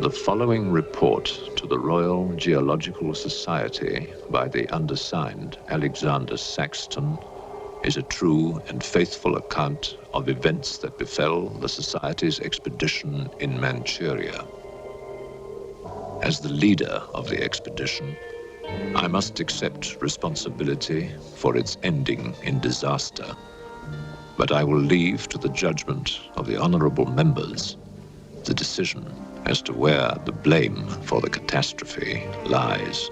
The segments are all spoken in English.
The following report to the Royal Geological Society by the undersigned Alexander Saxton is a true and faithful account of events that befell the Society's expedition in Manchuria. As the leader of the expedition, I must accept responsibility for its ending in disaster, but I will leave to the judgment of the honorable members the decision as to where the blame for the catastrophe lies.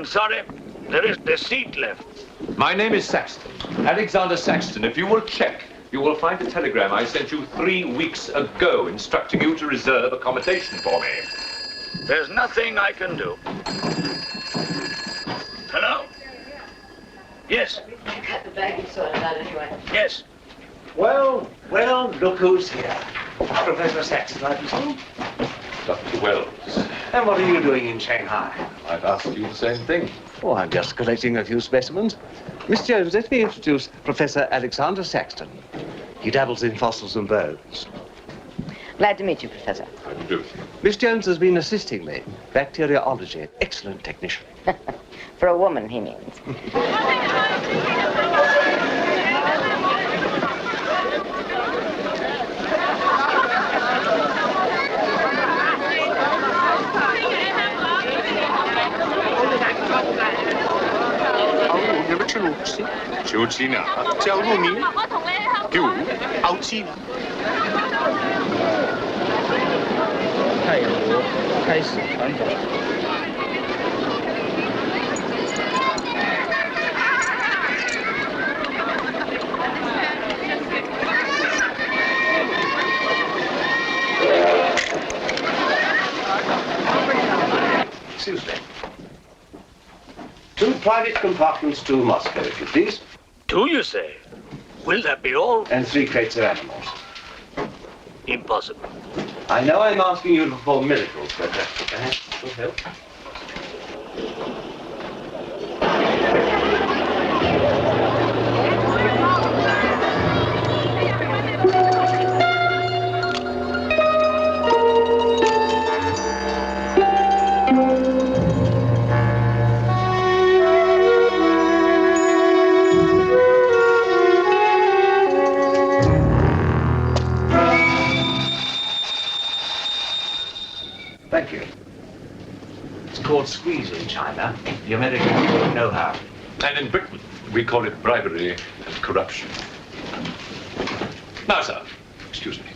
Sorry, there is the seat left. My name is Saxton, Alexander Saxton. If you will check, you will find a telegram I sent you 3 weeks ago instructing you to reserve accommodation for me. There's nothing I can do. Hello? Yes. Cut the bag and sort it out anyway. Yes. Well, look who's here. Professor Saxton, I presume? Dr. Wells. And what are you doing in Shanghai? I've asked you the same thing. Oh, I'm just collecting a few specimens. Miss Jones, let me introduce Professor Alexander Saxton. He dabbles in fossils and bones. Glad to meet you, Professor. How do you do? Miss Jones has been assisting me. Bacteriology. Excellent technician. For a woman, he means. Excuse me. 2 private compartments to Moscow, if you please. 2, you say? Will that be all? And 3 crates of animals. Impossible. I know I'm asking you to perform miracles, but perhaps it will help. called squeeze in China. The Americans don't know how. And in Britain, we call it bribery and corruption. Now, sir, excuse me.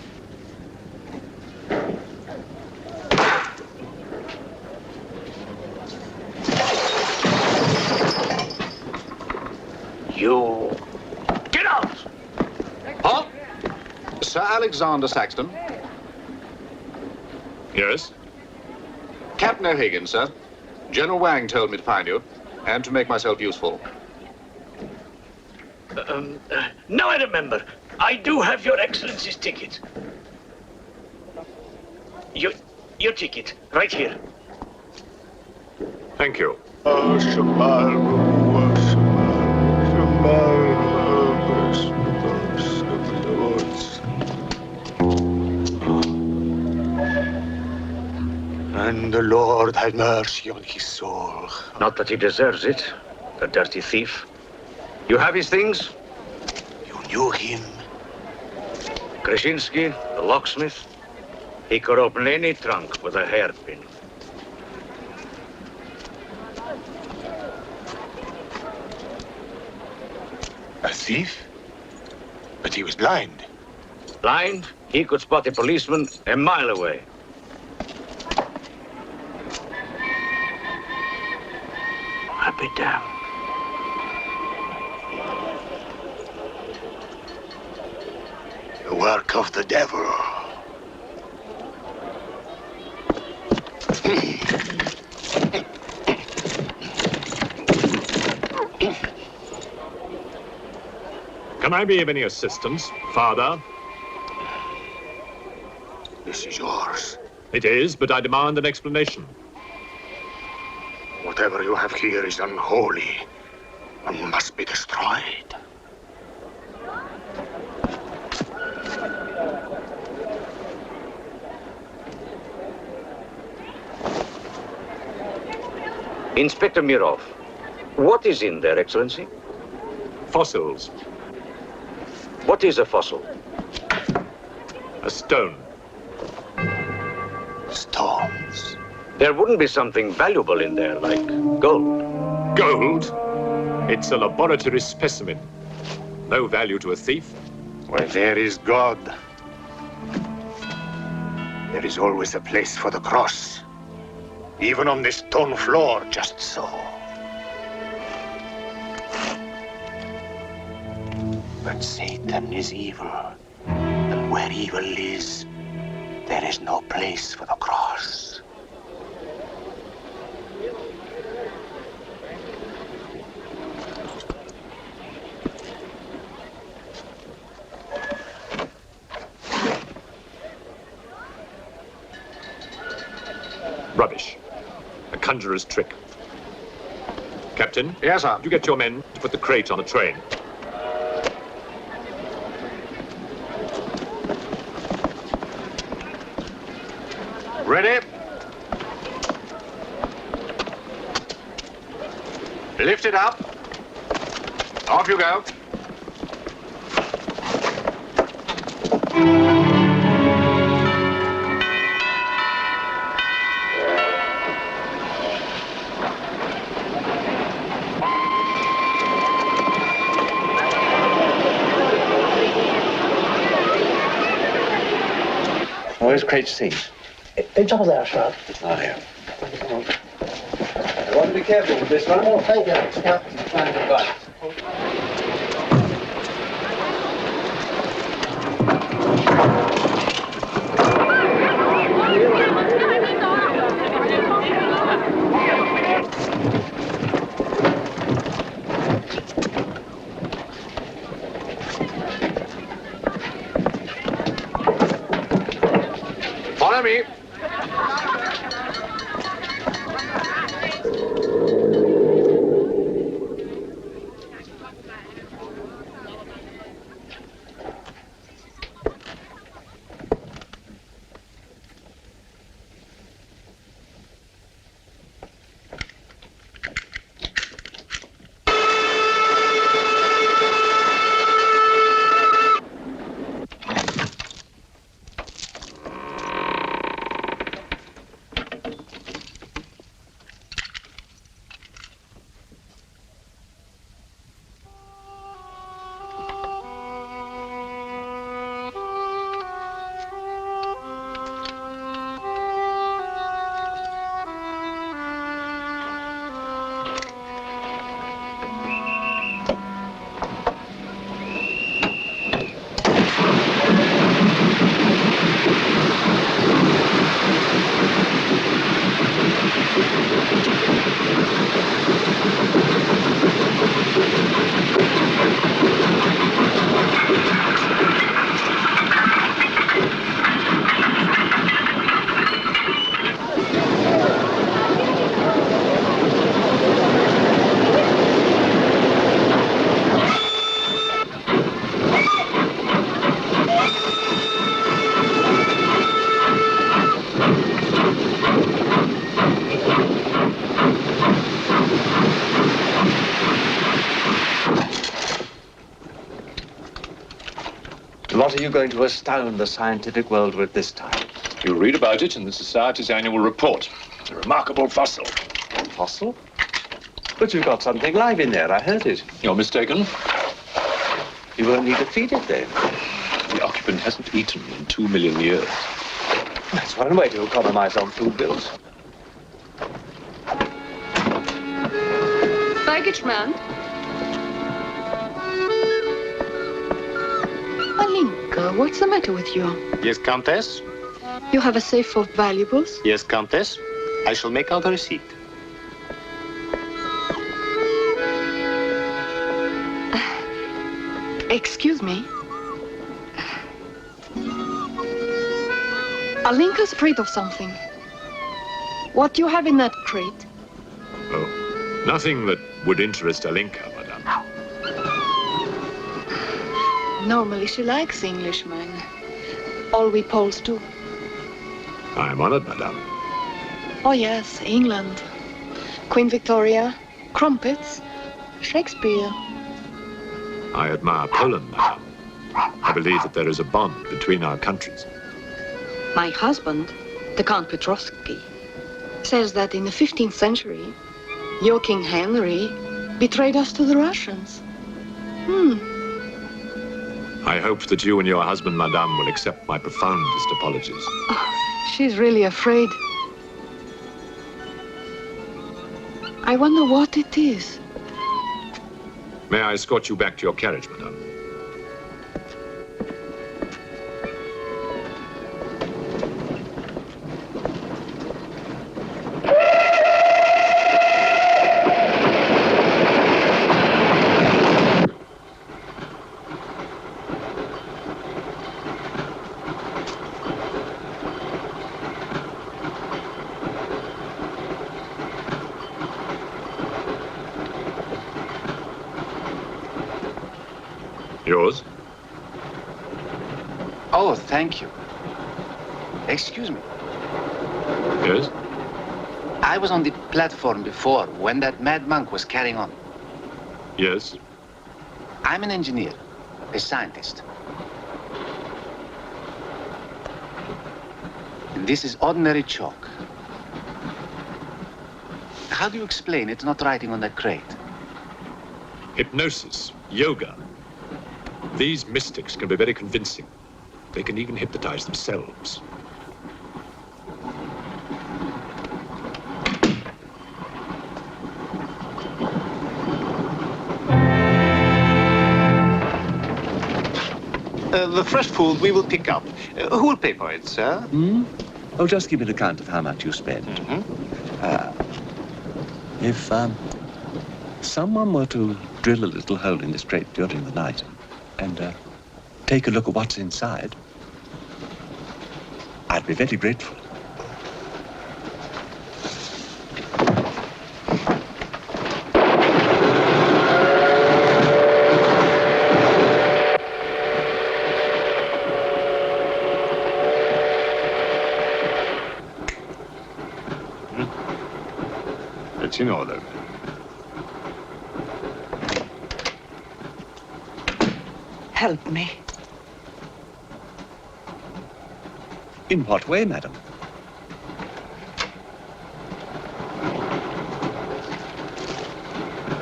You... Get out! Huh? Sir Alexander Saxton. Yes? Captain O'Hagan, sir. General Wang told me to find you, and to make myself useful. Now I remember. I do have your Excellency's ticket. Your ticket, right here. Thank you. And the Lord had mercy on his soul. Not that he deserves it, the dirty thief. You have his things? You knew him? Krasinski, the locksmith, he could open any trunk with a hairpin. A thief? But he was blind. Blind, he could spot a policeman a mile away. I'll be damned. The work of the devil. Can I be of any assistance, Father? This is yours. It is, but I demand an explanation. Whatever you have here is unholy and must be destroyed. Inspector Mirov, what is in there, Excellency? Fossils. What is a fossil? A stone. Stones. There wouldn't be something valuable in there, like gold. Gold? It's a laboratory specimen. No value to a thief. Where there is God, there is always a place for the cross. Even on this stone floor, just so. But Satan is evil. And where evil is, there is no place for the cross. Rubbish. A conjurer's trick. Captain? Yes, sir. You get your men to put the crate on a train. Ready? Lift it up. Off you go. Where's crate C? Top of there, sir. Oh, here. I want to be careful with this one. Oh, thank you. Yeah. Right. Follow me. what are you going to astound the scientific world with this time? You'll read about it in the Society's annual report. It's a remarkable fossil. Fossil? But you've got something live in there, I heard it. You're mistaken. You won't need to feed it then. The occupant hasn't eaten in 2 million years. That's one way to economize on food bills. Baggage man. Alinka, what's the matter with you? Yes, Countess? You have a safe full of valuables? Yes, Countess. I shall make out a receipt. Excuse me. Alinka's afraid of something. What do you have in that crate? Oh, nothing that would interest Alinka, madame. Normally she likes Englishmen. All we Poles do. I'm honored, madame. Oh yes, England. Queen Victoria, crumpets, Shakespeare. I admire Poland, madame. I believe that there is a bond between our countries. My husband, the Count Petrovsky, says that in the 15th century, your King Henry betrayed us to the Russians. I hope that you and your husband, madame, will accept my profoundest apologies. Oh, she's really afraid. I wonder what it is. May I escort you back to your carriage, madame? Yours? Oh, thank you. Excuse me. Yes? I was on the platform before when that mad monk was carrying on. Yes? I'm an engineer, a scientist. And this is ordinary chalk. How do you explain it's not writing on that crate? Hypnosis, yoga. These mystics can be very convincing. They can even hypnotize themselves. The fresh food we will pick up. Who will pay for it, sir? Oh, just give me an account of how much you spend. If someone were to drill a little hole in this crate during the night and take a look at what's inside, I'd be very grateful. It's in order. Help me. In what way, madam?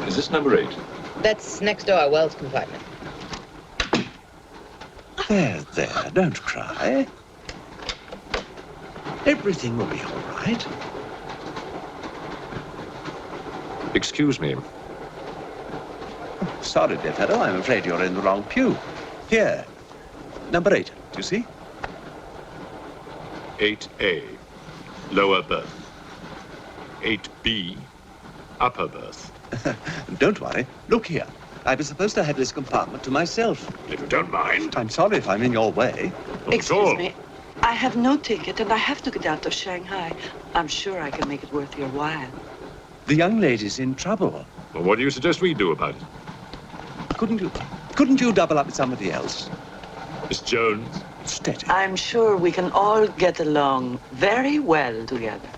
Is this number 8? That's next door, Wells compartment. There, don't cry. Everything will be all right. Excuse me. Sorry, dear fellow, I'm afraid you're in the wrong pew. Here, number 8, do you see? 8A, lower berth. 8B, upper berth. Don't worry. Look here. I was supposed to have this compartment to myself. If you don't mind. I'm sorry if I'm in your way. Not at all. Excuse me. I have no ticket and I have to get out of Shanghai. I'm sure I can make it worth your while. The young lady's in trouble. Well, what do you suggest we do about it? Couldn't you double up with somebody else? Miss Jones? Steady. I'm sure we can all get along very well together.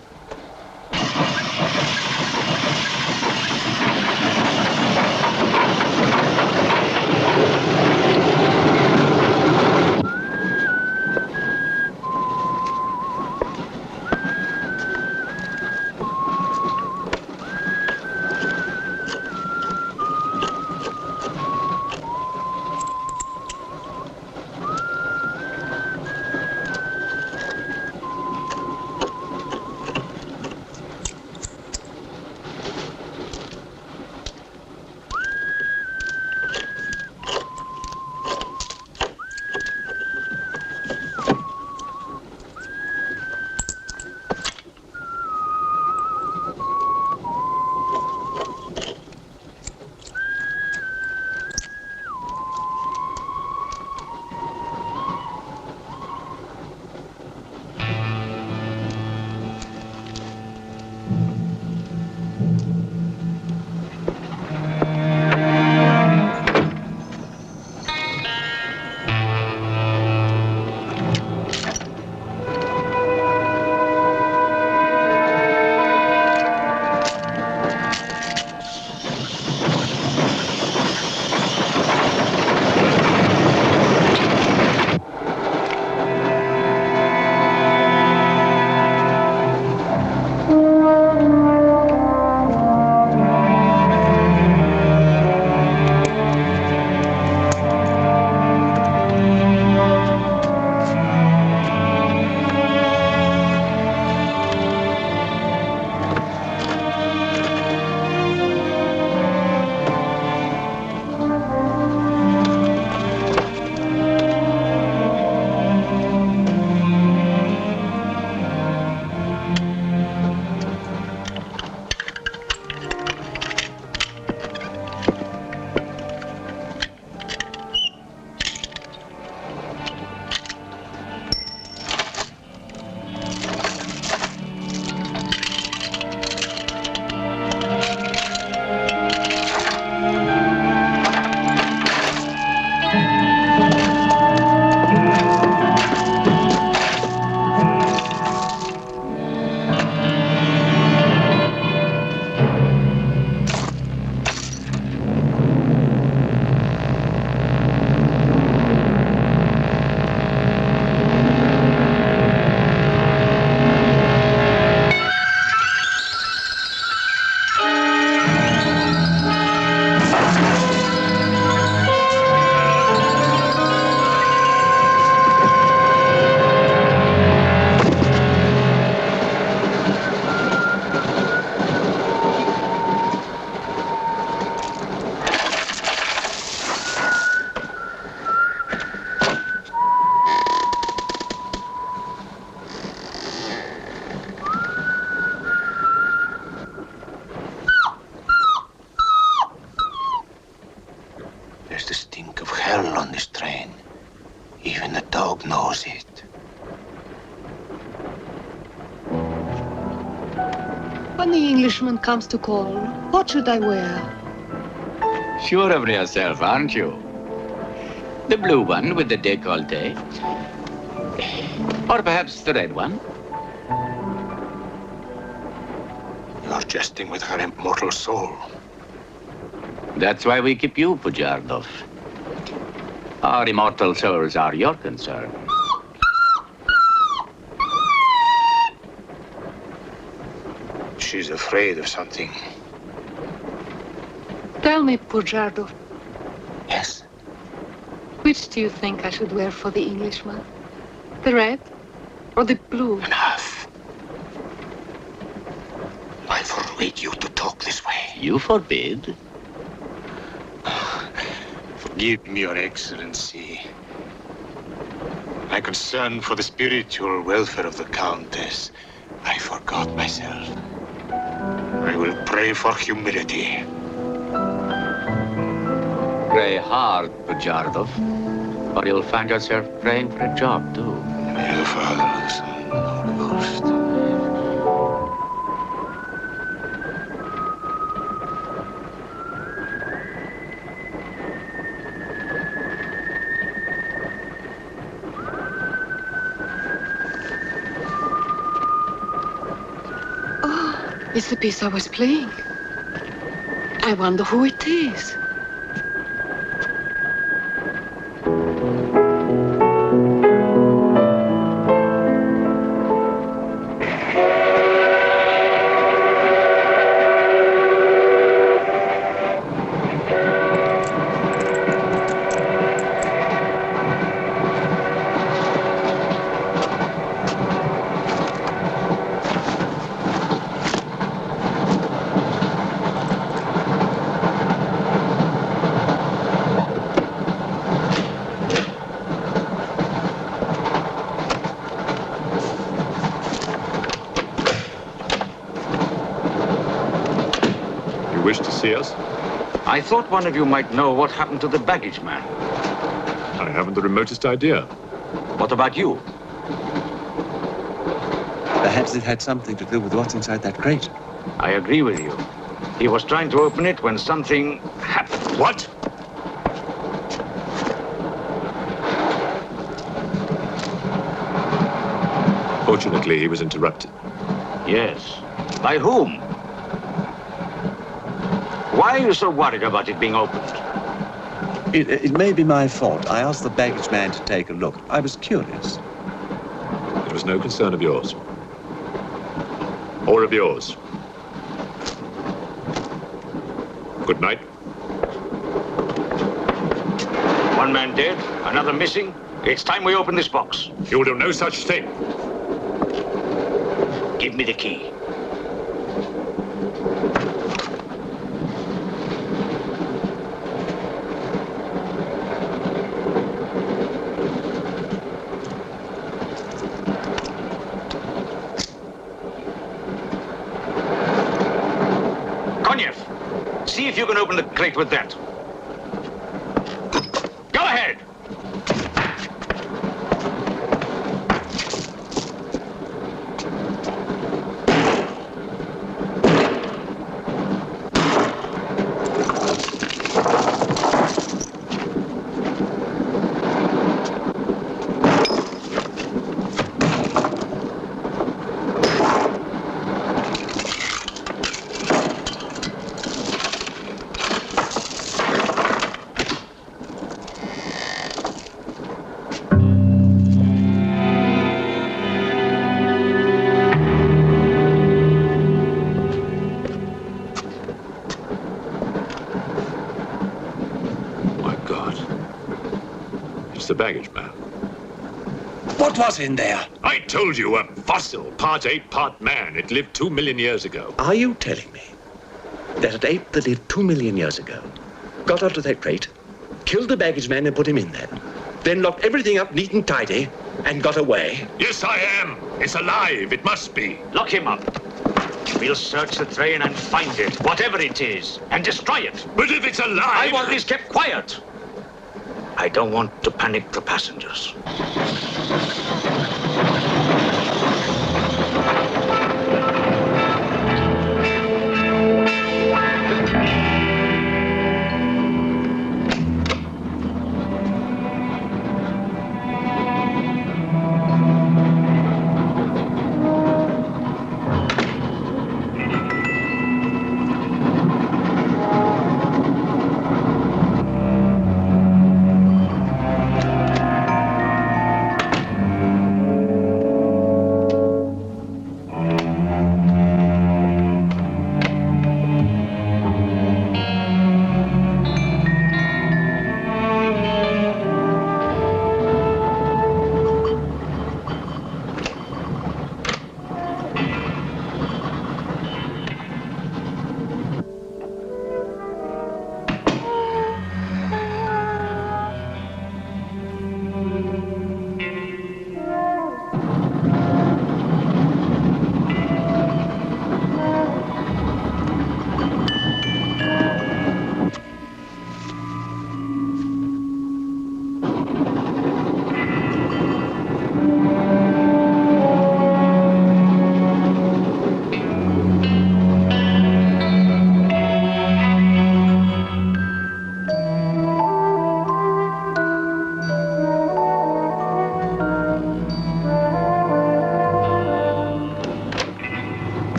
when the Englishman comes to call, what should I wear? Sure of yourself, aren't you? The blue one with the décolleté. Or perhaps the red one. You're jesting with her immortal soul. That's why we keep you, Pujardov. Our immortal souls are your concern. She's afraid of something. Tell me, Pujardov, Yes? which do you think I should wear for the Englishman? The red or the blue? Enough. I forbid you to talk this way. You forbid? Forgive me, Your Excellency. My concern for the spiritual welfare of the Countess, I forgot myself. I will pray for humility. Pray hard, Pujardov, or you'll find yourself praying for a job, too. May the Father, the Son, and the Holy Ghost. It's the piece I was playing. I wonder who it is. I thought one of you might know what happened to the baggage man. I haven't the remotest idea. What about you? Perhaps it had something to do with what's inside that crate. I agree with you. He was trying to open it when something happened. What? Fortunately, he was interrupted. Yes. By whom? Why are you so worried about it being opened? It may be my fault. I asked the baggage man to take a look. I was curious. It was no concern of yours. Or of yours. Good night. One man dead, another missing. It's time we open this box. You will do no such thing. Give me the key. See if you can open the crate with that. Go ahead! The baggage man. What was in there? I told you, a fossil, part ape, part man. It lived 2 million years ago. Are you telling me that an ape that lived 2 million years ago got onto that crate, killed the baggage man and put him in there, then locked everything up neat and tidy and got away? Yes, I am. It's alive. It must be. Lock him up. We'll search the train and find it, whatever it is, and destroy it. But if it's alive... I want this kept quiet. I don't want to panic the passengers.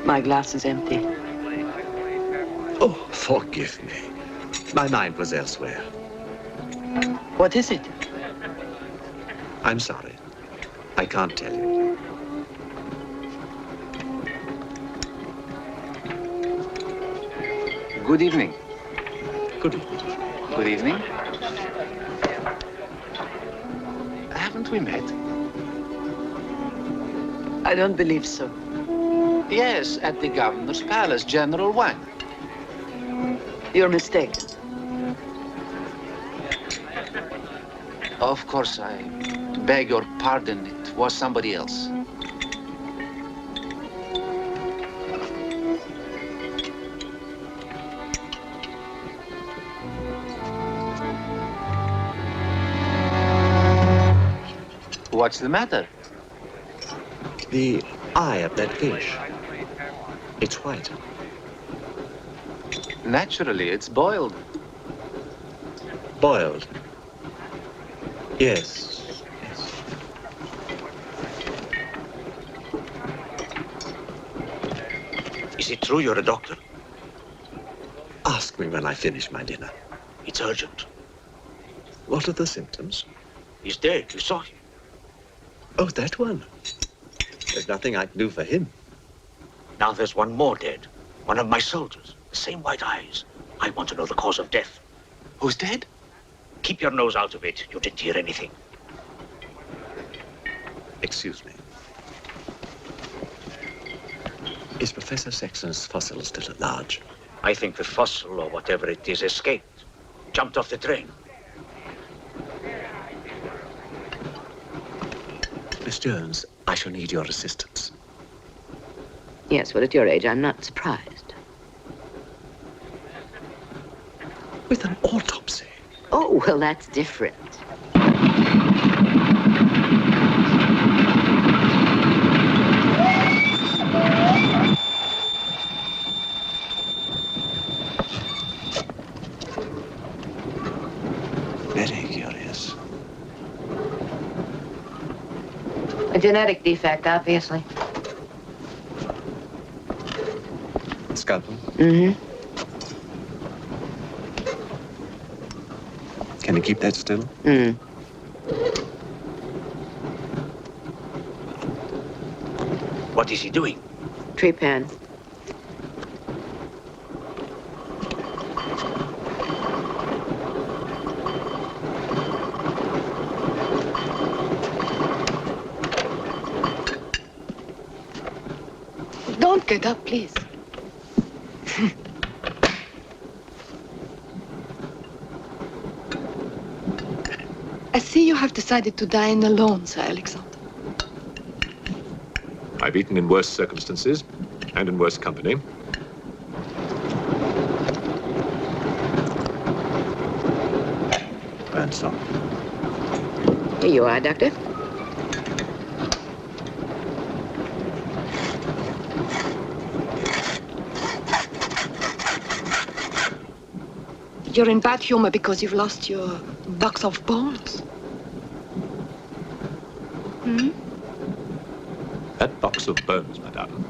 My glass is empty. Oh, forgive me. My mind was elsewhere. What is it? I'm sorry. I can't tell you. Good evening. Good evening. Good evening. Haven't we met? I don't believe so. Yes, at the governor's palace, General Wang. You're mistaken. Of course, I beg your pardon. It was somebody else. What's the matter? The eye of that fish. It's white. Naturally, it's boiled. Boiled. Yes. Yes. Is it true you're a doctor? Ask me when I finish my dinner. It's urgent. What are the symptoms? He's dead. You saw him. Oh, that one. There's nothing I can do for him. Now there's one more dead. One of my soldiers. The same white eyes. I want to know the cause of death. Who's dead? Keep your nose out of it. You didn't hear anything. Excuse me. Is Professor Sexton's fossil still at large? I think the fossil, or whatever it is, escaped. Jumped off the train. Miss Jones, I shall need your assistance. Yes, well, at your age, I'm not surprised. With an autopsy? Oh, well, that's different. Very curious. A genetic defect, obviously. Scalpel? Mm-hmm. Can you keep that still? Mm. What is he doing? Tree pan. Don't get up, please. I see you have decided to dine alone, Sir Alexander. I've eaten in worse circumstances and in worse company. And so. Here you are, Doctor. You're in bad humor because you've lost your box of bones. Hmm? That box of bones, madame,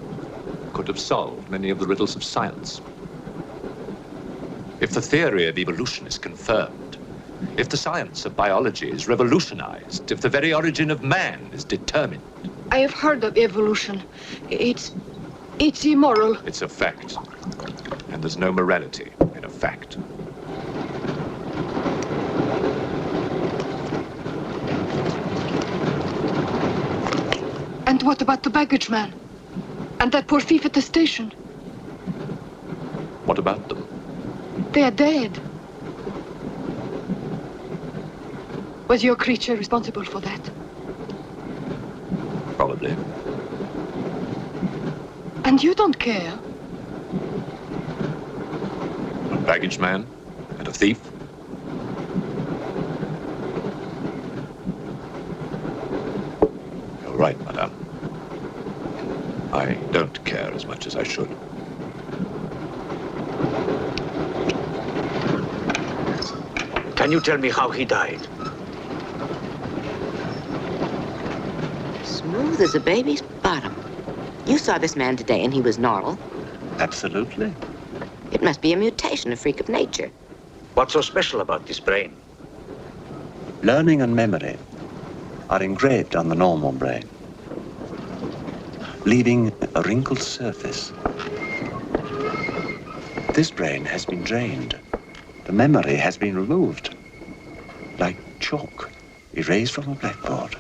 could have solved many of the riddles of science. If the theory of evolution is confirmed, if the science of biology is revolutionized, if the very origin of man is determined. I have heard of evolution. It's immoral. It's a fact. And there's no morality in a fact. And what about the baggage man? And that poor thief at the station? What about them? They are dead. Was your creature responsible for that? Probably. And you don't care? A baggage man and a thief? You're right, madame. I don't care as much as I should. Can you tell me how he died? Smooth as a baby's bottom. You saw this man today and he was normal. Absolutely. It must be a mutation, a freak of nature. What's so special about this brain? Learning and memory are engraved on the normal brain, leaving a wrinkled surface. This brain has been drained. The memory has been removed, like chalk erased from a blackboard.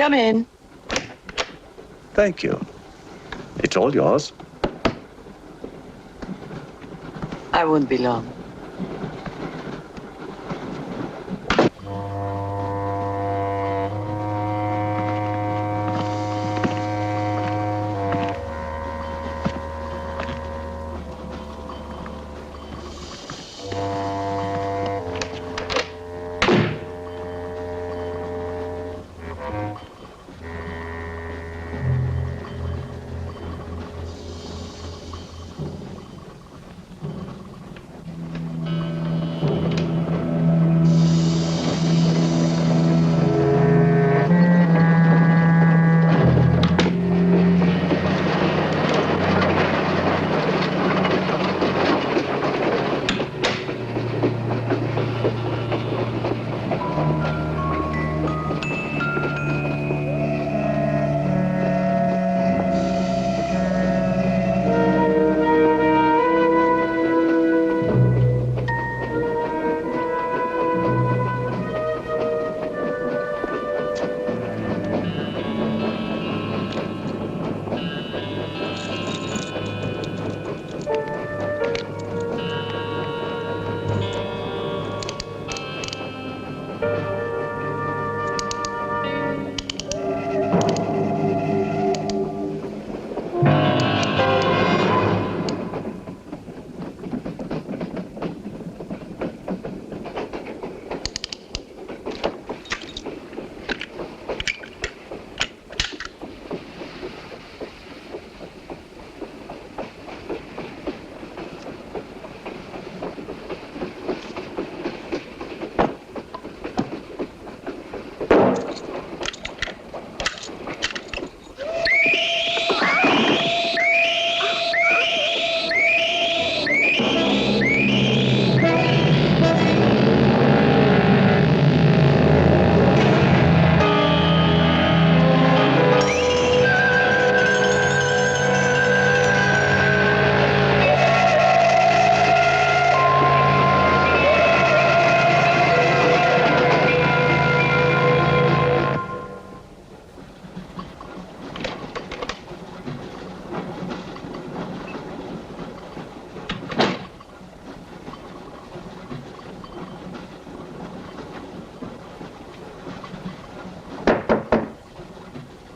Come in. Thank you. It's all yours. I won't be long.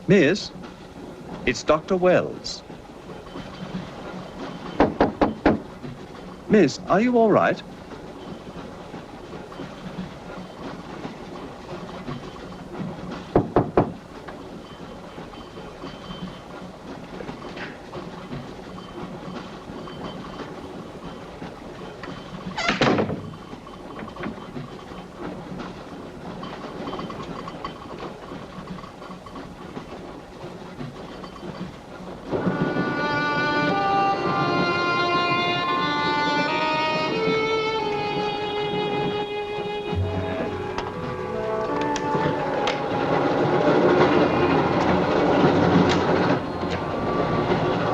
Miss, it's Dr. Wells. Miss, are you all right?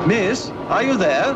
Miss, are you there?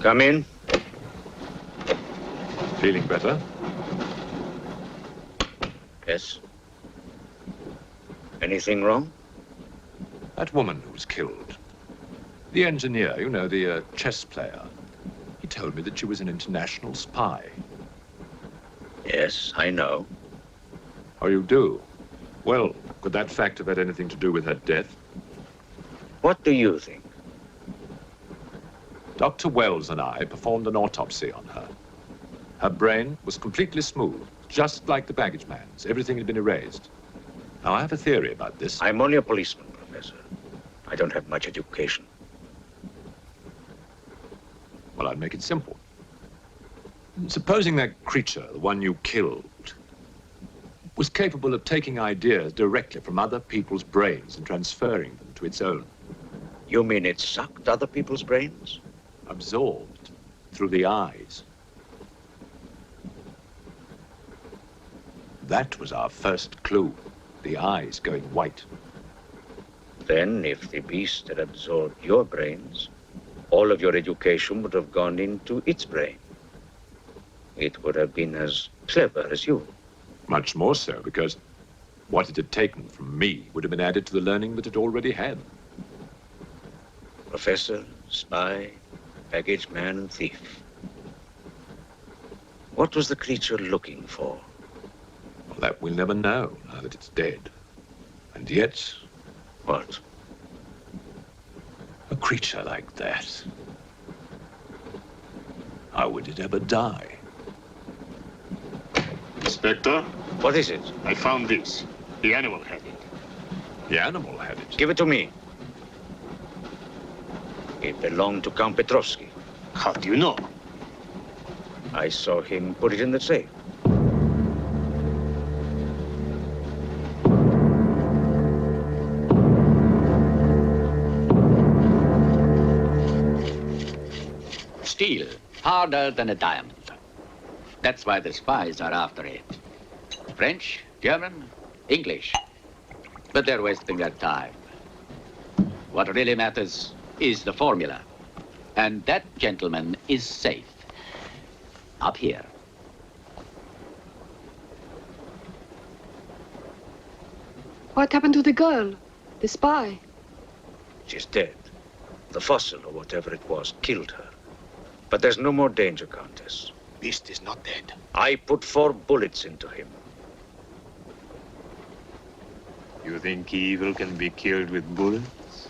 Come in. Feeling better? Yes. Anything wrong? That woman who was killed. The engineer, you know, the chess player. He told me that she was an international spy. Yes, I know. Oh, you do? Well, could that fact have had anything to do with her death? What do you think? Dr. Wells and I performed an autopsy on her. Her brain was completely smooth, just like the baggage man's. Everything had been erased. Now, I have a theory about this. I'm only a policeman, Professor. I don't have much education. Well, I'll make it simple. Supposing that creature, the one you killed, was capable of taking ideas directly from other people's brains and transferring them to its own. You mean it sucked other people's brains? Absorbed through the eyes. That was our first clue, the eyes going white. Then, if the beast had absorbed your brains, all of your education would have gone into its brain. It would have been as clever as you. Much more so, because what it had taken from me would have been added to the learning that it already had. Professor, spy, baggage man, and thief. What was the creature looking for? Well, that we'll never know, now that it's dead. And yet... What? A creature like that. How would it ever die? Inspector? What is it? I found this. The animal had it. The animal had it? Give it to me. It belonged to Count Petrovsky. How do you know? I saw him put it in the safe. Steel, harder than a diamond. That's why the spies are after it. French, German, English. But they're wasting their time. What really matters is the formula. And that, gentleman, is safe. Up here. What happened to the girl? The spy? She's dead. The fossil, or whatever it was, killed her. But there's no more danger, Countess. Beast is not dead. I put 4 bullets into him. You think evil can be killed with bullets?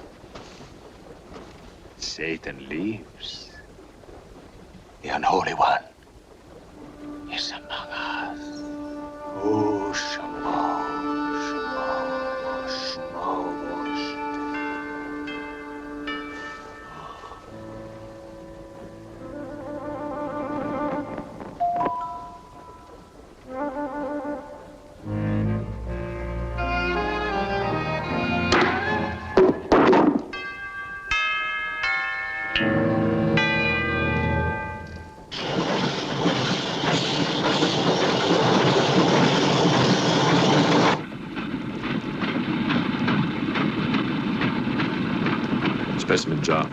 Satan lives. The unholy one is among us. Oh, Shamo, Shamo, Shamo. Specimen jar.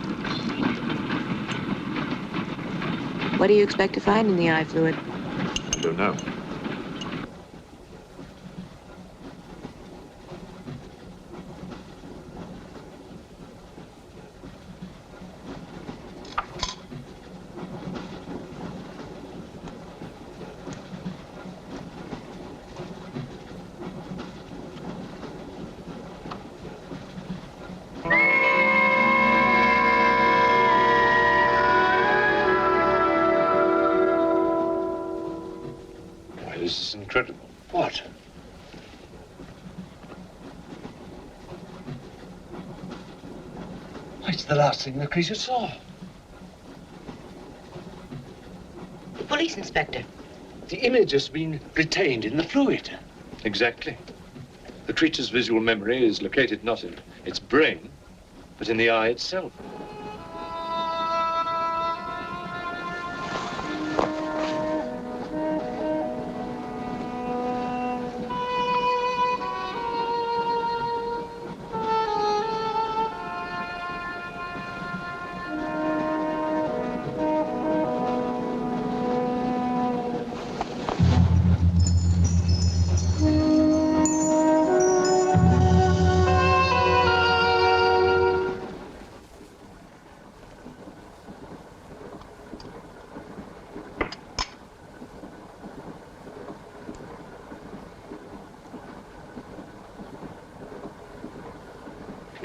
What do you expect to find in the eye fluid? I don't know. This is incredible. What? It's the last thing the creature saw. The police inspector. The image has been retained in the fluid. Exactly. The creature's visual memory is located not in its brain, but in the eye itself.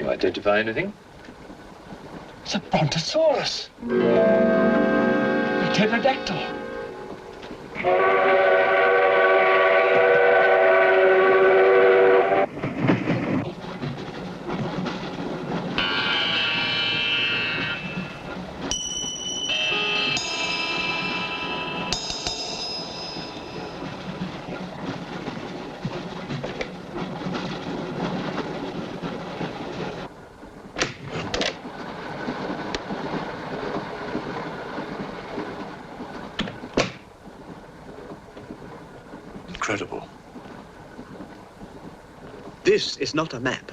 You identify anything? It's a brontosaurus. A pterodactyl. Incredible. This is not a map.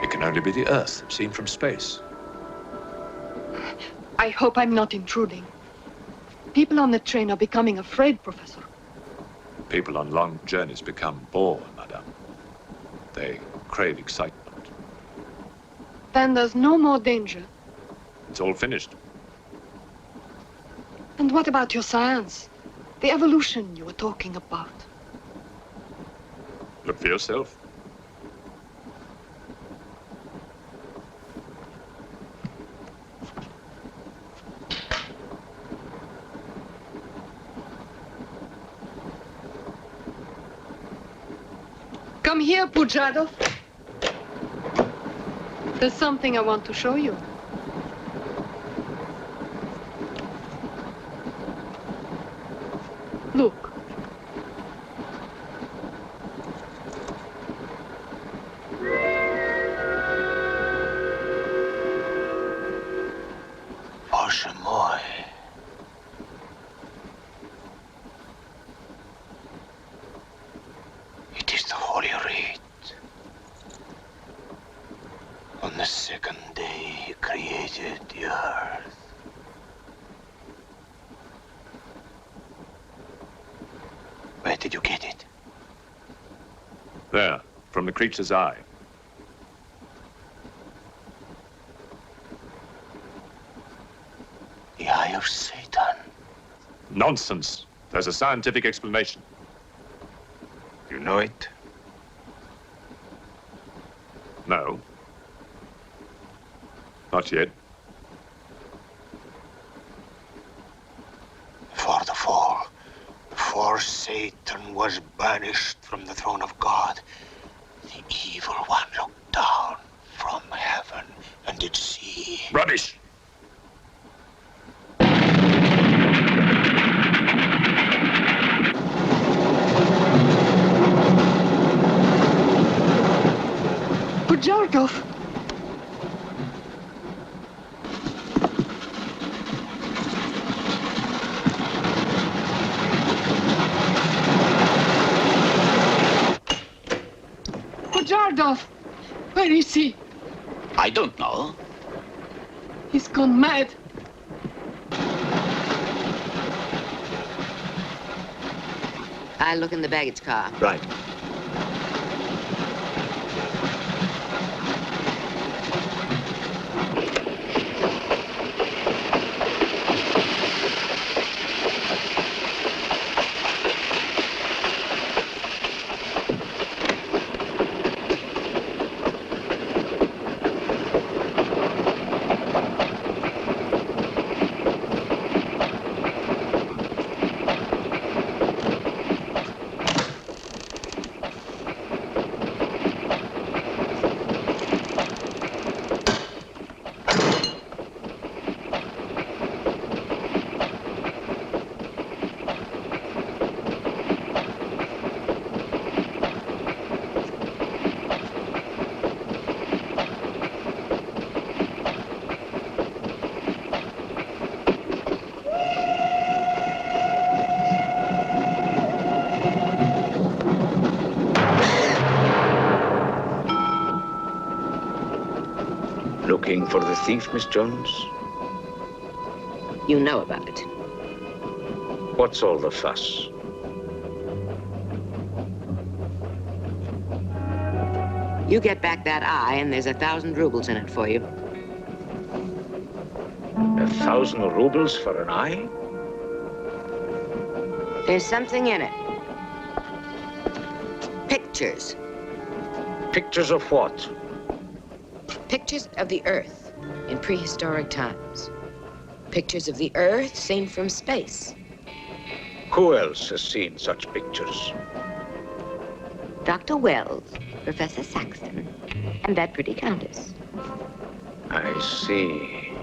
It can only be the Earth, seen from space. I hope I'm not intruding. People on the train are becoming afraid, Professor. People on long journeys become bored, madame. They crave excitement. Then there's no more danger. It's all finished. And what about your science? The evolution you were talking about. Look for yourself. Come here, Pujado. There's something I want to show you. Look. Oshamoy. It is the Holy Rite. On the second day, he created the earth. Where did you get it? There, from the creature's eye. The eye of Satan. Nonsense. There's a scientific explanation. You know it? No. Not yet. For the fall, before Satan was banished from the throne of God, the evil one looked down from heaven and did see. Rubbish! Pujardov! Pujardov! Where is he? I don't know. He's gone mad. I'll look in the baggage car. Right. Looking for the thief, Miss Jones? You know about it. What's all the fuss? You get back that eye, and there's 1,000 rubles in it for you. 1,000 rubles for an eye? There's something in it. Pictures. Pictures of what? Pictures of the Earth in prehistoric times. Pictures of the Earth seen from space. Who else has seen such pictures? Dr. Wells, Professor Saxton, and that pretty countess. I see.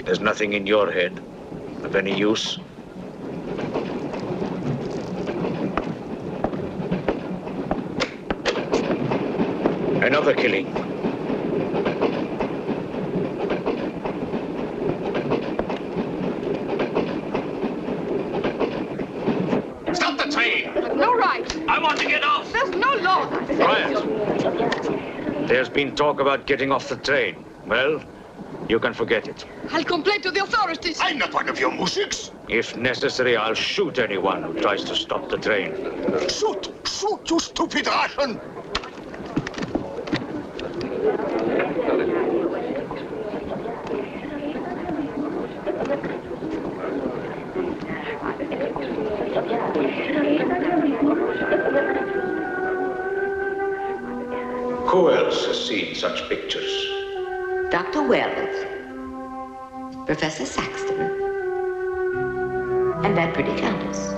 There's nothing in your head of any use. Another killing. Stop the train! No right. I want to get off. There's no law. Quiet. There's been talk about getting off the train. Well, you can forget it. I'll complain to the authorities. I'm not one of your musics. If necessary, I'll shoot anyone who tries to stop the train. Shoot! Shoot, you stupid Russian! Who else has seen such pictures? Dr. Wells, Professor Saxton, and that pretty countess.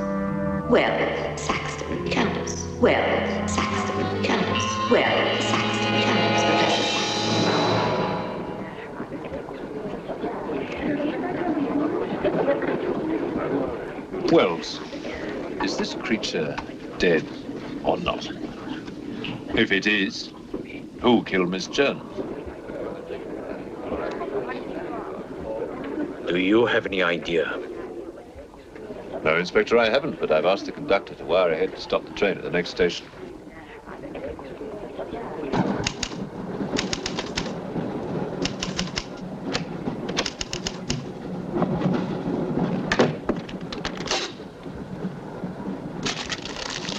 Wells, Saxton, countess. Wells, Saxton, countess. Wells, Saxton, countess. Professor Saxton. Wells, is this creature dead or not? If it is, who killed Miss Jones? Do you have any idea? No, Inspector, I haven't, but I've asked the conductor to wire ahead to stop the train at the next station.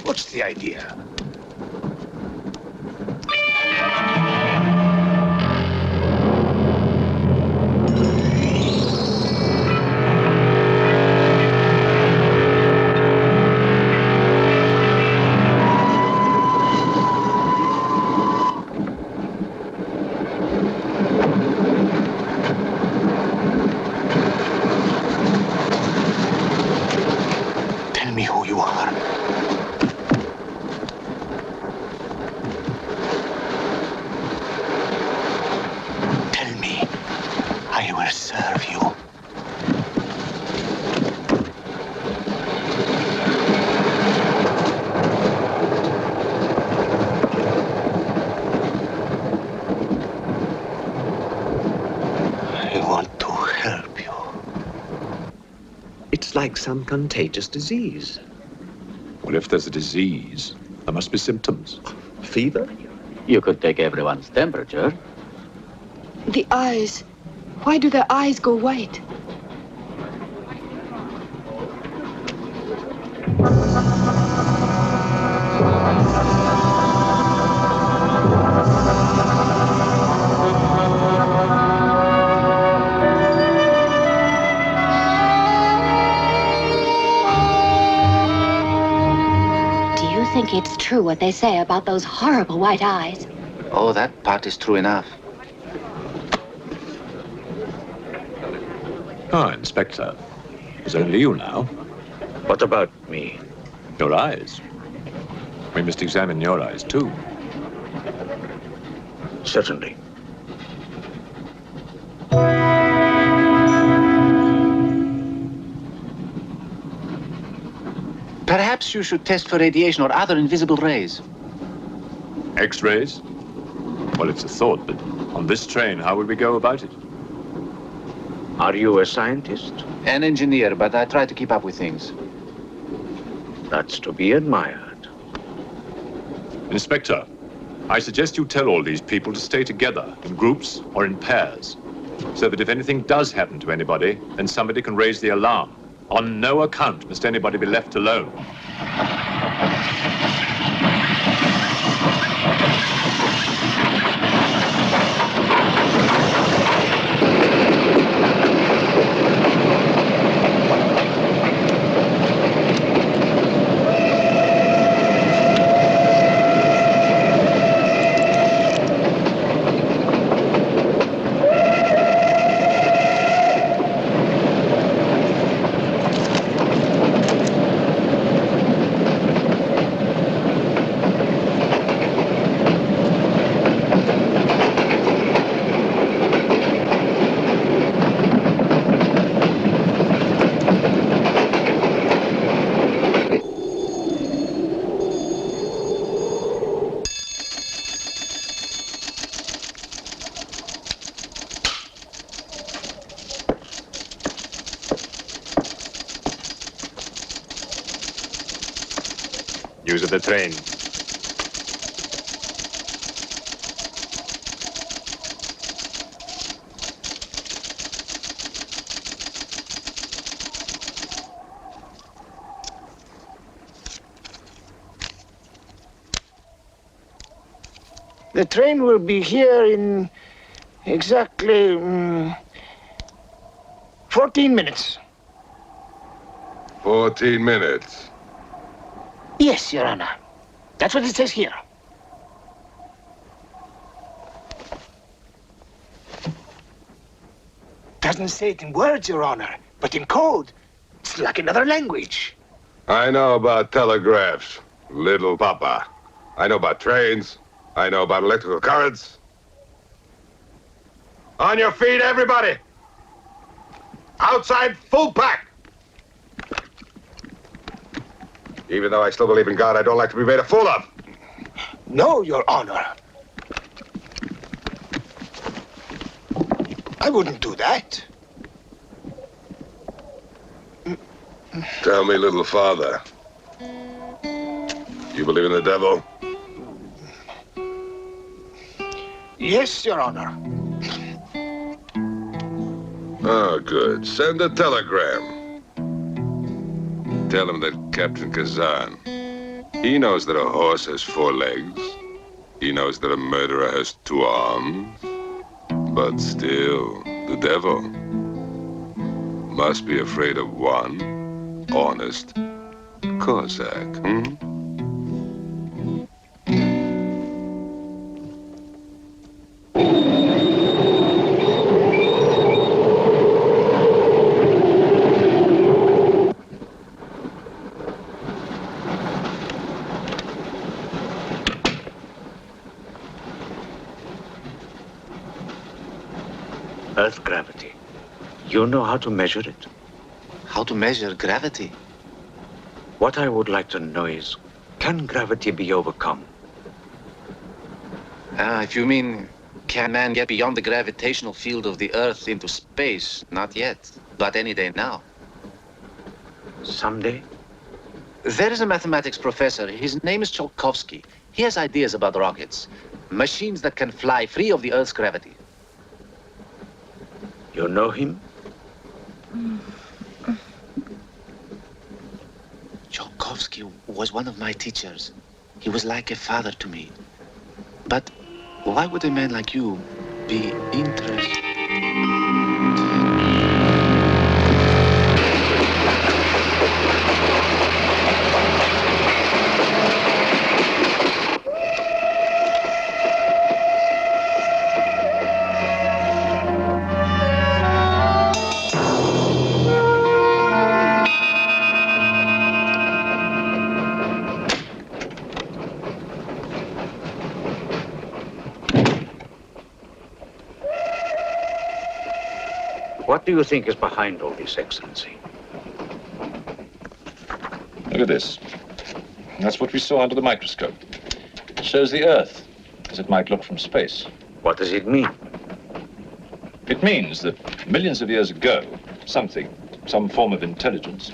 What's the idea? Like some contagious disease. Well, if there's a disease, there must be symptoms. Fever? You could take everyone's temperature. The eyes. Why do their eyes go white? Do you if it's true what they say about those horrible white eyes. Oh, that part is true enough. Ah, Inspector. It's only you now. What about me? Your eyes. We must examine your eyes, too. Certainly. Perhaps you should test for radiation or other invisible rays. X-rays? Well, it's a thought, but on this train, how would we go about it? Are you a scientist? An engineer, but I try to keep up with things. That's to be admired. Inspector, I suggest you tell all these people to stay together, in groups or in pairs, so that if anything does happen to anybody, then somebody can raise the alarm. On no account must anybody be left alone. News of the train. The train will be here in exactly 14 minutes. 14 minutes. Yes, Your Honor. That's what it says here. Doesn't say it in words, Your Honor, but in code. It's like another language. I know about telegraphs, little papa. I know about trains. I know about electrical currents. On your feet, everybody! Outside, full pack! Even though I still believe in God, I don't like to be made a fool of. No, Your Honor. I wouldn't do that. Tell me, little father. You believe in the devil? Yes, Your Honor. Oh, good. Send a telegram. Tell him that Captain Kazan, he knows that a horse has 4 legs. He knows that a murderer has 2 arms. But still, the devil must be afraid of one honest Cossack, Earth gravity. You know how to measure it? How to measure gravity? What I would like to know is, can gravity be overcome? If you mean, can man get beyond the gravitational field of the Earth into space? Not yet, but any day now. Someday? There is a mathematics professor. His name is Tsiolkovsky. He has ideas about rockets. Machines that can fly free of the Earth's gravity. You know him? Tsiolkovsky was one of my teachers. He was like a father to me. But why would a man like you be interested? What do you think is behind all this, Excellency? Look at this. That's what we saw under the microscope. It shows the Earth, as it might look from space. What does it mean? It means that millions of years ago, some form of intelligence,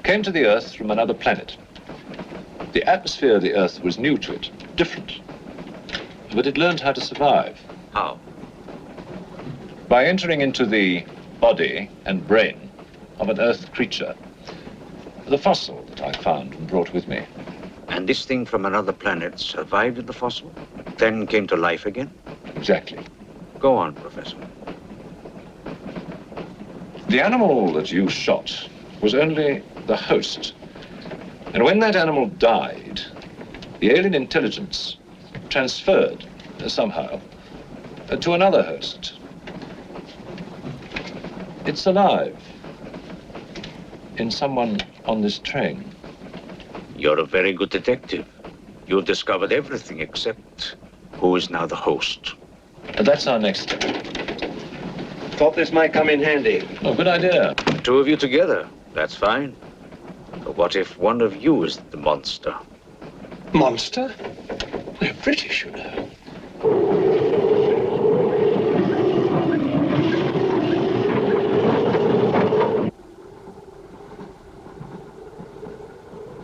came to the Earth from another planet. The atmosphere of the Earth was new to it, different. But it learned how to survive. How? By entering into the body and brain of an Earth creature. The fossil that I found and brought with me. And this thing from another planet survived in the fossil, then came to life again? Exactly. Go on, Professor. The animal that you shot was only the host. And when that animal died, the alien intelligence transferred somehow to another host. It's alive in someone on this train. You're a very good detective. You've discovered everything except who is now the host. And that's our next step. Thought this might come in handy. Oh, good idea. Two of you together, that's fine. But what if one of you is the monster? Monster? We're British, you know.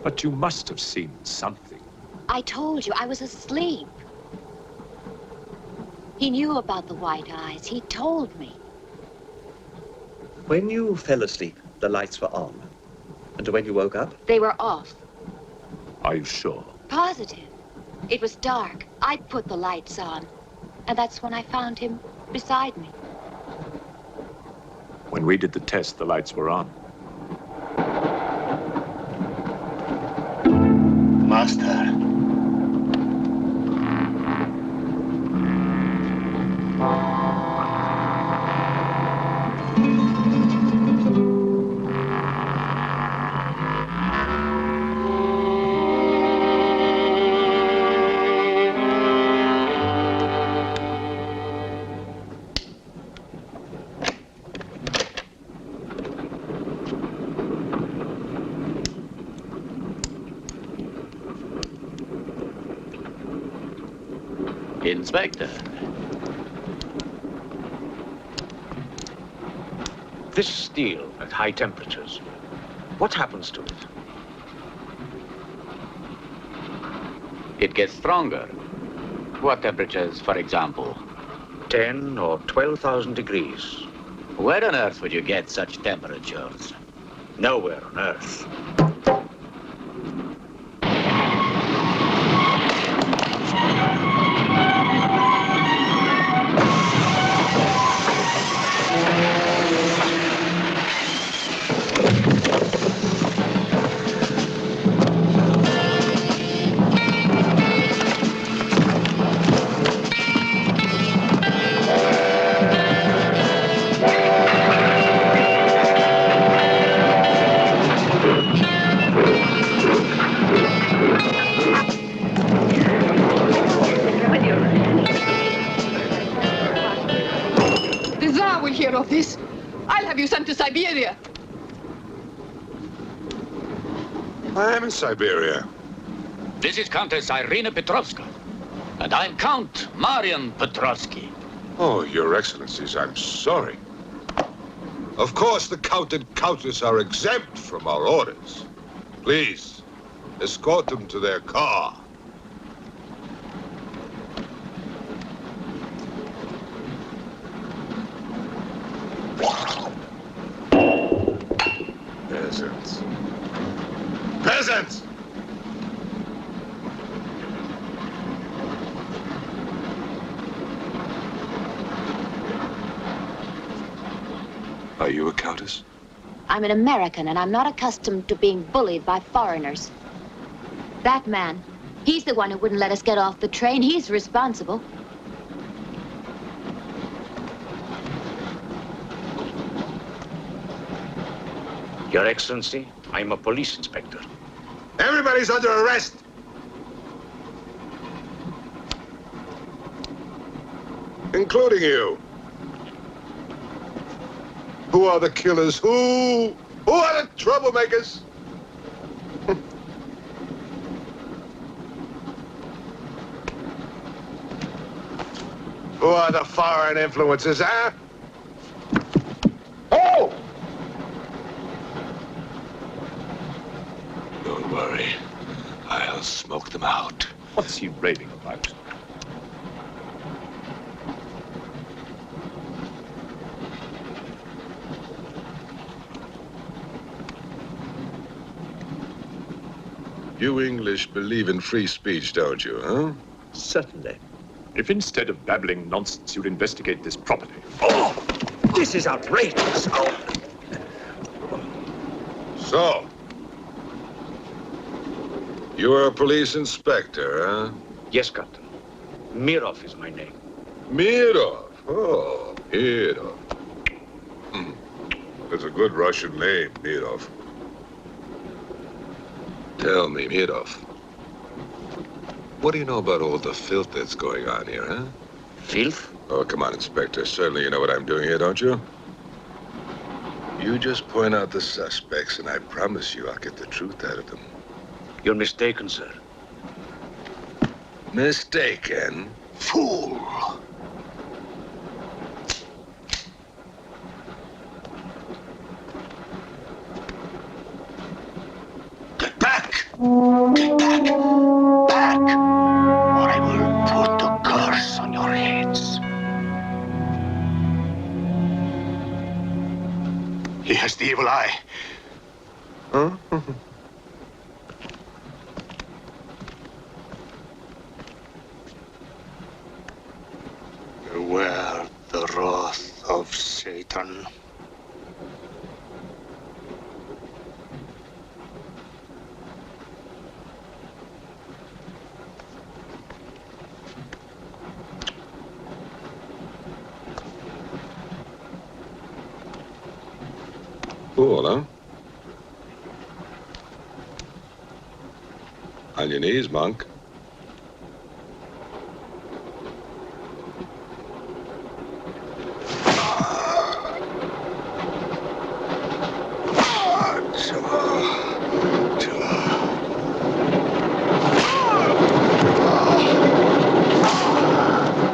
But you must have seen something. I told you, I was asleep. He knew about the white eyes. He told me. When you fell asleep, the lights were on. And when you woke up? They were off. Are you sure? Positive. It was dark. I put the lights on. And that's when I found him beside me. When we did the test, the lights were on. Master. Inspector. This steel at high temperatures, what happens to it? It gets stronger. What temperatures, for example? 10 or 12,000 degrees. Where on earth would you get such temperatures? Nowhere on earth. Of this, I'll have you sent to Siberia. I am in Siberia. This is Countess Irina Petrovska, and I'm Count Marian Petrovsky. Oh, Your Excellencies, I'm sorry. Of course, the Count and Countess are exempt from our orders. Please, escort them to their car. Peasants. Peasants! Are you a countess? I'm an American, and I'm not accustomed to being bullied by foreigners. That man, he's the one who wouldn't let us get off the train. He's responsible. Your Excellency, I'm a police inspector. Everybody's under arrest! Including you. Who are the killers? Who are the troublemakers? Who are the foreign influences, huh? Oh! Don't worry. I'll smoke them out. What's he raving about? You English believe in free speech, don't you, huh? Certainly. If instead of babbling nonsense, you'd investigate this properly. Oh! This is outrageous. Oh. So, you are a police inspector, huh? Yes, Captain. Mirov is my name. Mirov? Oh, Mirov. That's a good Russian name, Mirov. Tell me, Mirov, what do you know about all the filth that's going on here, huh? Filth? Oh, come on, Inspector. Certainly you know what I'm doing here, don't you? You just point out the suspects, and I promise you I'll get the truth out of them. You're mistaken, sir. Mistaken? Fool! Get back! Get back! Back! Or I will put the curse on your heads. He has the evil eye. Huh? Beware the wrath of Satan. Cool, huh? On your knees, monk.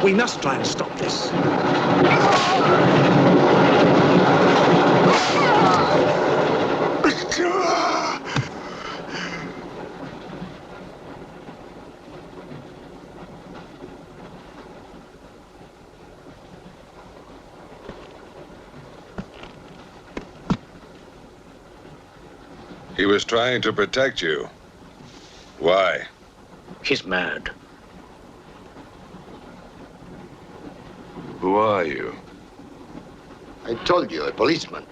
We must try and stop this. He was trying to protect you. Why? He's mad. Who are you? I told you, a policeman.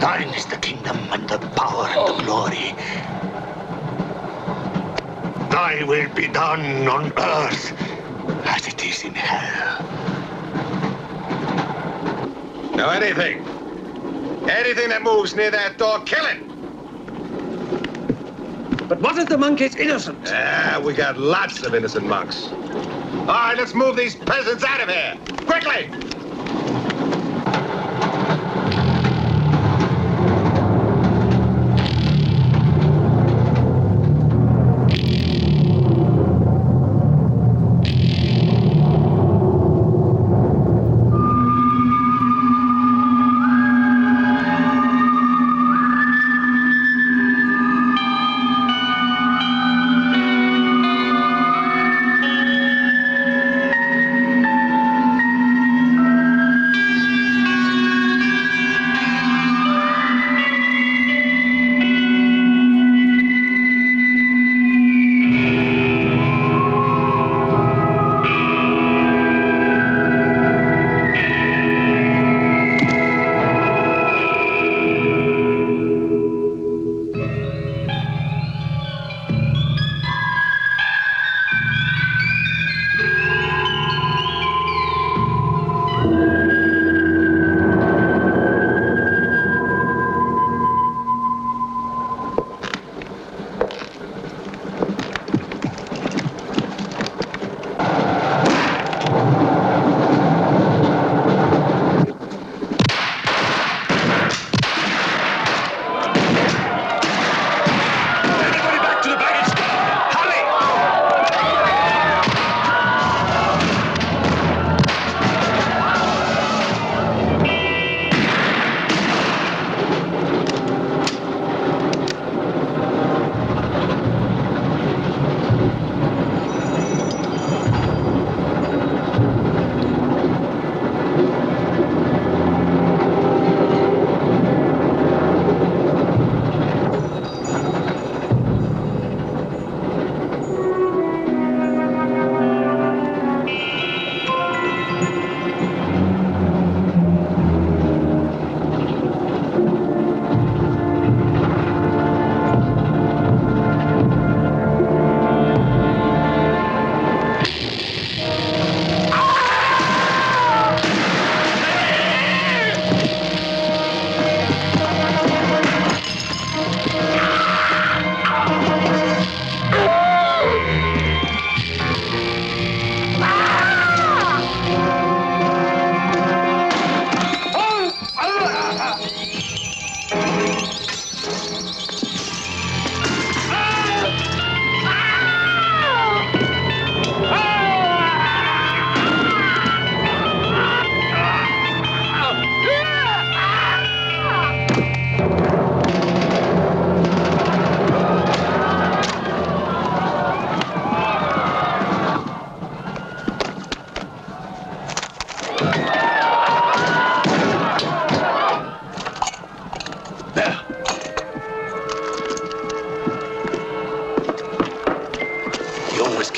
Thine is the kingdom and the power and the glory. Thy will be done on earth as it is in hell. Now anything that moves near that door, kill it! But what if the monk is innocent? We got lots of innocent monks. All right, let's move these peasants out of here. Quickly!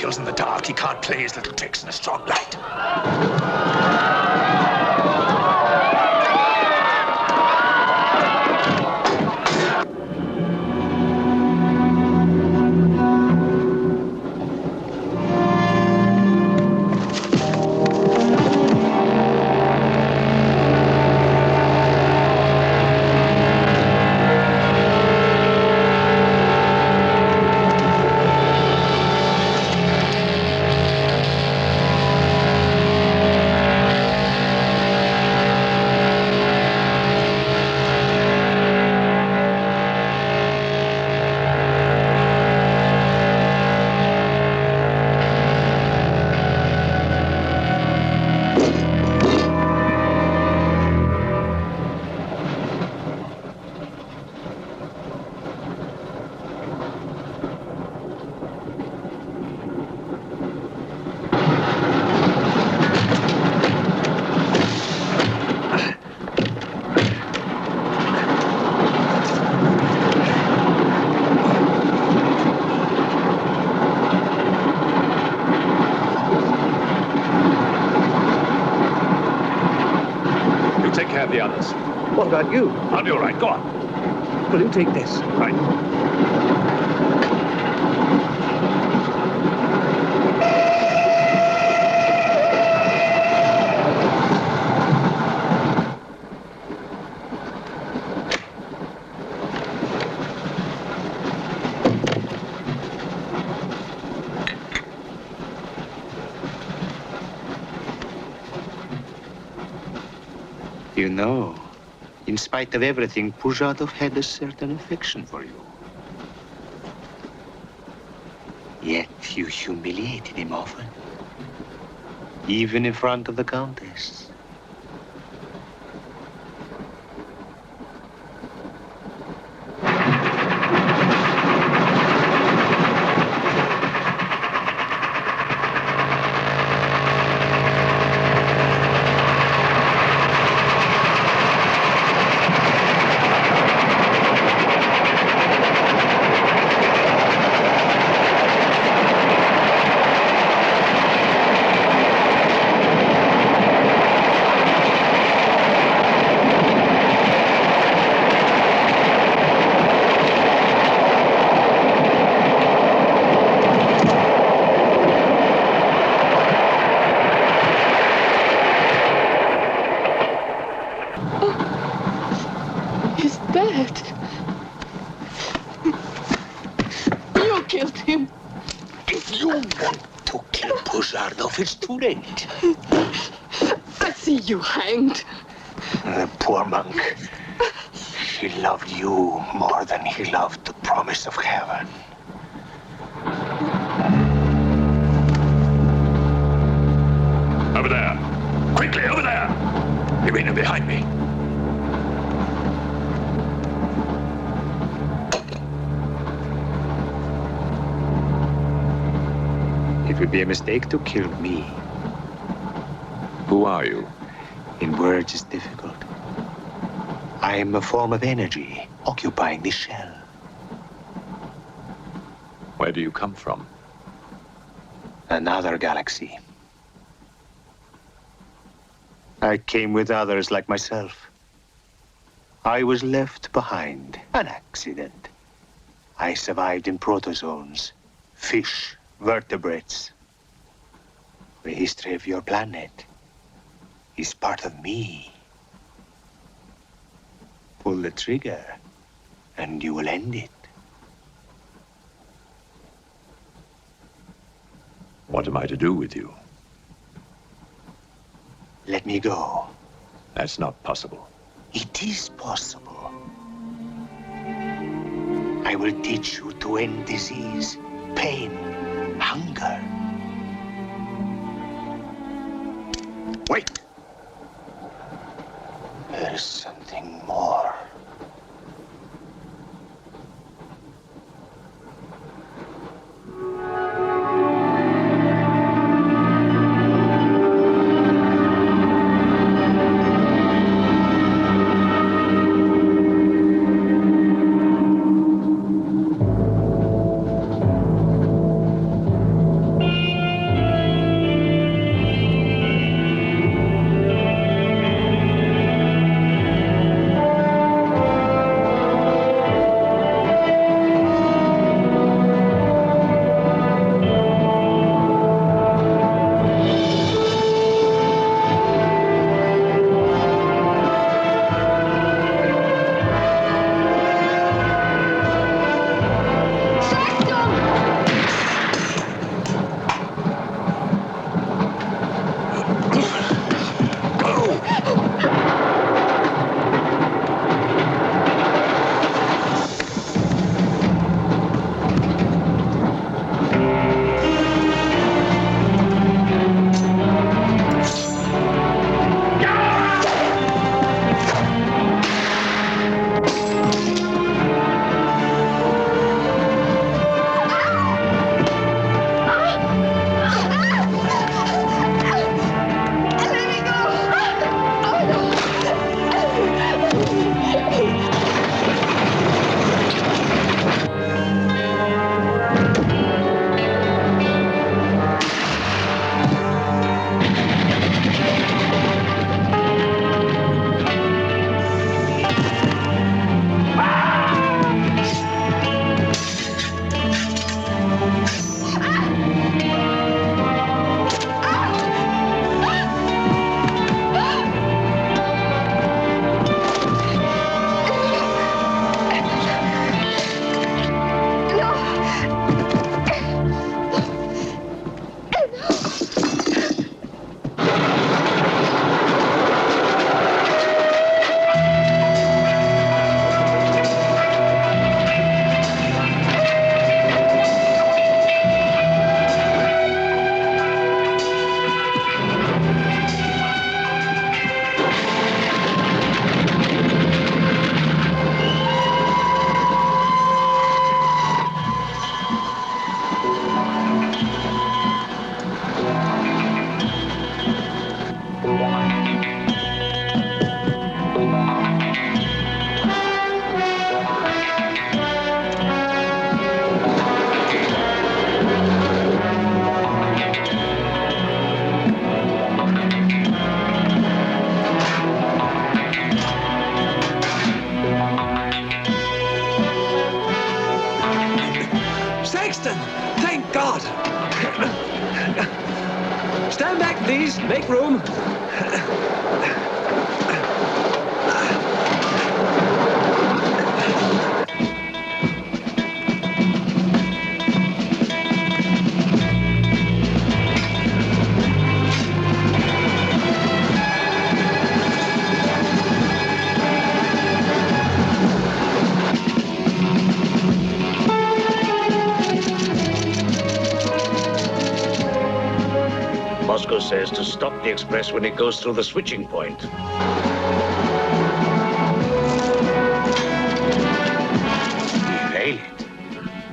kills in the dark. He can't play his little tricks in a strong light. The others. What about you? I'll be all right. Go on. Will you take this? Right. You know, in spite of everything, Pujatov had a certain affection for you. Yet you humiliated him often, even in front of the Countess. It's too late. I see you hanged. The poor monk. He loved you more than he loved the promise of heaven. Over there. Quickly, over there. You mean behind me? It would be a mistake to kill me. Who are you? In words, it's difficult. I am a form of energy occupying this shell. Where do you come from? Another galaxy. I came with others like myself. I was left behind. An accident. I survived in protozoans, fish, vertebrates. The history of your planet is part of me. Pull the trigger, and you will end it. What am I to do with you? Let me go. That's not possible. It is possible. I will teach you to end disease, pain, hunger. Wait! There's something more. Sexton! Thank God! Stand back, please. Make room. Moscow says to stop the Express when it goes through the switching point. Derail it.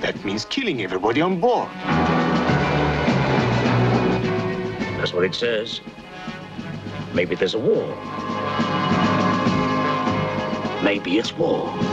That means killing everybody on board. That's what it says. Maybe there's a war. Maybe it's war.